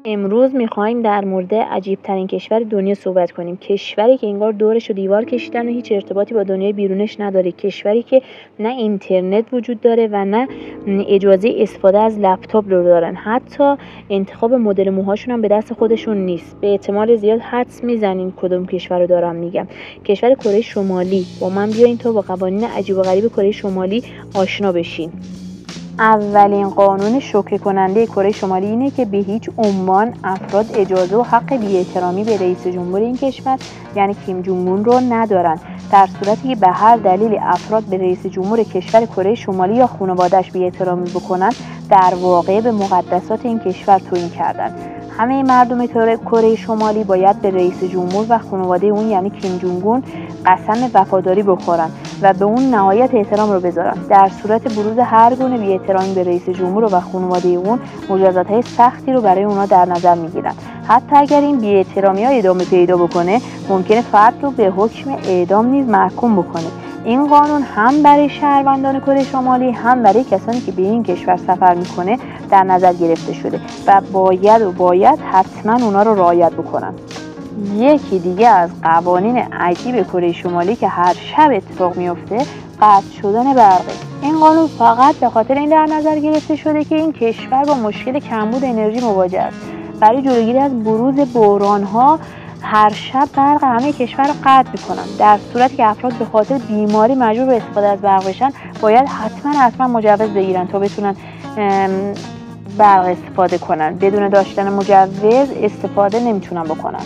امروز می‌خوایم در مورد عجیب‌ترین کشور دنیا صحبت کنیم. کشوری که انگار دورش رو دیوار کشیدن و هیچ ارتباطی با دنیای بیرونش نداره. کشوری که نه اینترنت وجود داره و نه اجازه استفاده از لپتاپ رو دارن. حتی انتخاب مدل موهاشون هم به دست خودشون نیست. به احتمال زیاد حدس میزنین کدوم کشور رو دارم میگم. کشور کره شمالی. با من بیاین تا با قوانین عجیب و غریب کره شمالی آشنا بشین. اولین قانون شوکه کننده کره شمالی اینه که به هیچ عنوان افراد اجازه و حق بی‌احترامی به رئیس جمهور این کشور یعنی کیم جونگ اون رو ندارن. در صورتی که به هر دلیلی افراد به رئیس جمهور کشور کره شمالی یا خانواده‌اش بی‌احترامی بکنن، در واقع به مقدسات این کشور توهین کردن. همه مردم کره شمالی باید به رئیس جمهور و خانواده اون یعنی کیم جونگ اون قسم وفاداری بخورن و به اون نهایت احترام رو بذارن. در صورت بروز هر گونه بی‌احترامی به رئیس جمهور و خانواده اون، مجازات‌های سختی رو برای اونا در نظر میگیرن. حتی اگر این بی‌احترامی‌ها ادامه پیدا بکنه، ممکنه فرد رو به حکم اعدام نیز محکوم بکنه. این قانون هم برای شهروندان کره شمالی هم برای کسانی که به این کشور سفر میکنه در نظر گرفته شده و باید حتما اونا رو رعایت بکنن. یکی دیگه از قوانین عجیب کره شمالی که هر شب اتفاق میفته قطع شدن برقه. این قانون فقط به خاطر این در نظر گرفته شده که این کشور با مشکل کمبود انرژی مواجه است. برای جلوگیری از بروز بحران‌ها هر شب برق همه کشور رو قطع میکنن. در صورتی که افراد به خاطر بیماری مجبور به استفاده از برق بشن، باید حتما مجوز بگیرن تا بتونن برق استفاده کنن. بدون داشتن مجوز استفاده نمیتونن بکنن.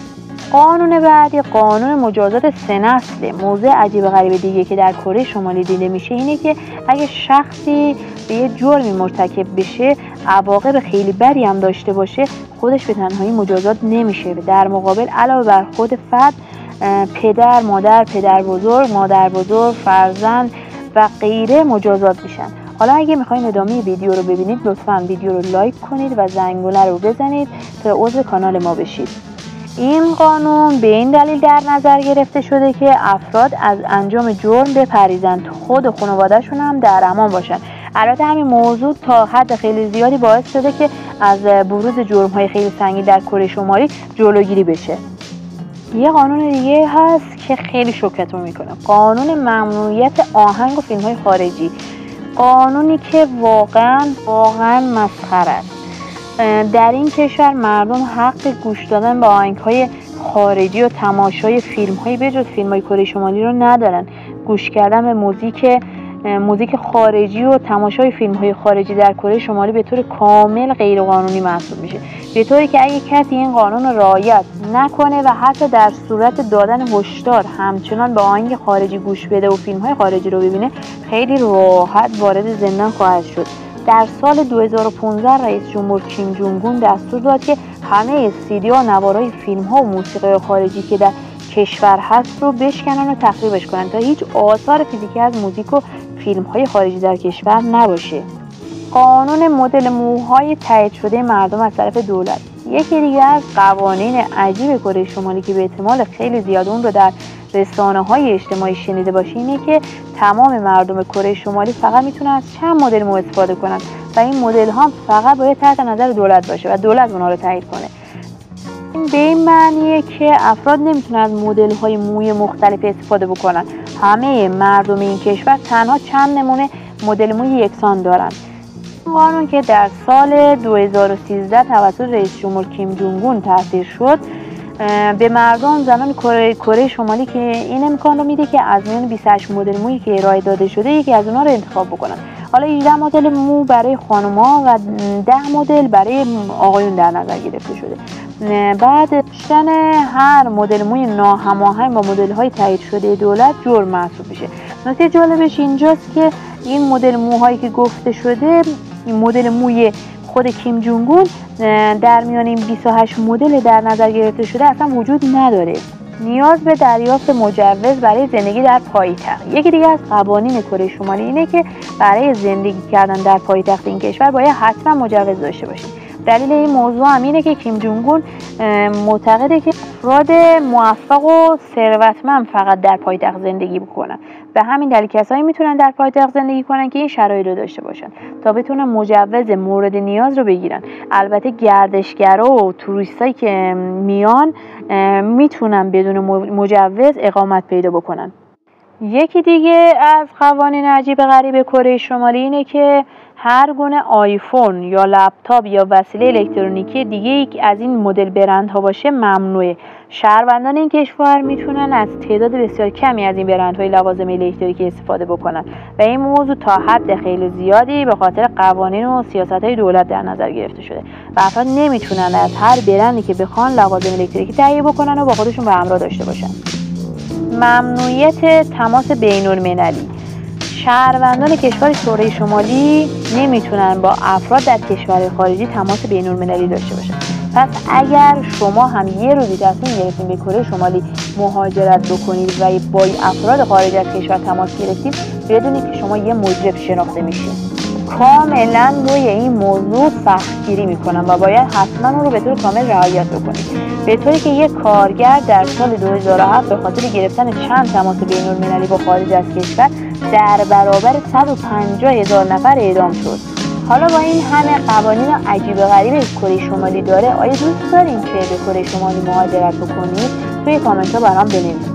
قانون بعدی قانون مجازات 3 نسله. موضوع عجیب غریب دیگه که در کره شمالی دیده میشه اینه که اگه شخصی به یه جرمی مرتکب بشه، عواقب خیلی بدی هم داشته باشه، خودش به تنهایی مجازات نمیشه. در مقابل علاوه بر خود فرد، پدر، مادر، پدر بزرگ، مادر بزرگ، فرزند و غیره مجازات میشن. حالا اگه میخواین ادامه ویدیو رو ببینید، لطفاً ویدیو رو لایک کنید و زنگوله رو بزنید تا عضو کانال ما بشید. این قانون به این دلیل در نظر گرفته شده که افراد از انجام جرم بپریزند، خود و خانواده‌شون هم در امان باشن. البته همین موضوع تا حد خیلی زیادی باعث شده که از بروز جرم‌های خیلی سنگین در کره شمالی جلوگیری بشه. یه قانون دیگه هست که خیلی شوکتون میکنه. قانون ممنوعیت آهنگ و فیلم‌های خارجی. قانونی که واقعاً مسخره است. در این کشور مردم حق گوش دادن به آهنگ‌های خارجی و تماشای فیلم‌های بجز فیلم‌های کره شمالی رو ندارن. گوش کردن به موزیک خارجی و تماشای فیلم‌های خارجی در کره شمالی به طور کامل غیرقانونی محسوب میشه. به طوری که اگه کسی این قانون رو رعایت نکنه و حتی در صورت دادن هشدار همچنان به آهنگ خارجی گوش بده و فیلم‌های خارجی رو ببینه، خیلی راحت وارد زندان خواهد شد. در سال 2015 رئیس جمهور کیم جونگ اون دستور داد که همه CD ها، نوارهای فیلم‌ها و موسیقی خارجی که در کشور هست رو بشکنن و تخریبش کنن تا هیچ آثار فیزیکی از موزیک و فیلم‌های خارجی در کشور نباشه. قانون مدل موهای تایید شده مردم از طرف دولت. یکی دیگه از قوانین عجیب کره شمالی که به احتمال خیلی زیاد اون رو در رسانه‌های اجتماعی شنیده باشی اینه که تمام مردم کره شمالی فقط میتونن از چند مدل مو استفاده کنن و این مدل ها فقط باید تحت نظر دولت باشه و دولت اونها رو تایید کنه. این به این معنیه که افراد نمیتونن از مدل های موی مختلف استفاده بکنن. همه مردم این کشور تنها چند نمونه مدل موی یکسان دارن. قانون که در سال 2013 توسط رئیس جمهور کیم جونگ اون تصویب شد، به مردم زنان کره شمالی که این امکان رو میده که از میان 28 مدل مویی که ارائه داده شده یکی از اونها رو انتخاب بکنن. حالا 18 مدل مو برای خانم‌ها و 10 مدل برای آقایون در نظر گرفته شده. بعد داشتن هر مدل موی ناهماهنگ با مدل‌های تایید شده دولت جرم محسوب میشه. نکته جالبش اینجاست که این مدل موهایی که گفته شده، این مدل موی خود کیم جونگ اون در میان این 28 مدل در نظر گرفته شده اصلا وجود نداره. نیاز به دریافت مجوز برای زندگی در پایتخت. یکی دیگه از قوانین کره شمالی اینه که برای زندگی کردن در پایتخت این کشور باید حتما مجوز داشته باشید. دلیل این موضوع هم اینه که کیم جونگ اون معتقده که افراد موفق و ثروتمند فقط در پایتخت زندگی بکنن. به همین دلیل کسایی میتونن در پایتخت زندگی کنن که این شرایط رو داشته باشن تا بتونن مجوز مورد نیاز رو بگیرن. البته گردشگرا و توریستایی که میان میتونن بدون مجوز اقامت پیدا بکنن. یکی دیگه از قوانین عجیب غریب کره شمالی اینه که هر گونه آیفون یا لپتاپ یا وسیله الکترونیکی دیگه از این مدل برندها باشه ممنوعه. شهروندان این کشور میتونن از تعداد بسیار کمی از این برندهای لوازم الکتریکی استفاده بکنن و این موضوع تا حد خیلی زیادی به خاطر قوانین و سیاست‌های دولت در نظر گرفته شده و افراد نمیتونن از هر برندی که بخوان لوازم الکتریکی تهیه بکنن و با خودشون به همراه داشته باشن. ممنوعیت تماس بین‌المللی. شهروندان کشور کره شمالی نمیتونن با افراد در کشور خارجی تماس بین‌المللی داشته باشن. پس اگر شما هم یه روزی تصمیم گرفتین به کره شمالی مهاجرت بکنید و با افراد خارج از کشور تماس گرفتید، بدونید که شما یه مجرم شناخته میشید. کاملا روی این موضوع سختگیری میکنن و باید حتما اون رو به طور کامل رعایت بکنید. به طوری که یک کارگر در سال 2007 به خاطر گرفتن چند تماس بین‌المللی با خارج از کشور در برابر 150,000 نفر اعدام شد. حالا با این همه قوانین عجیب و غریب کره شمالی داره، آیا دوست دارین که به کره شمالی مهاجرت بکنید؟ توی کامنت ها برام بنویسید.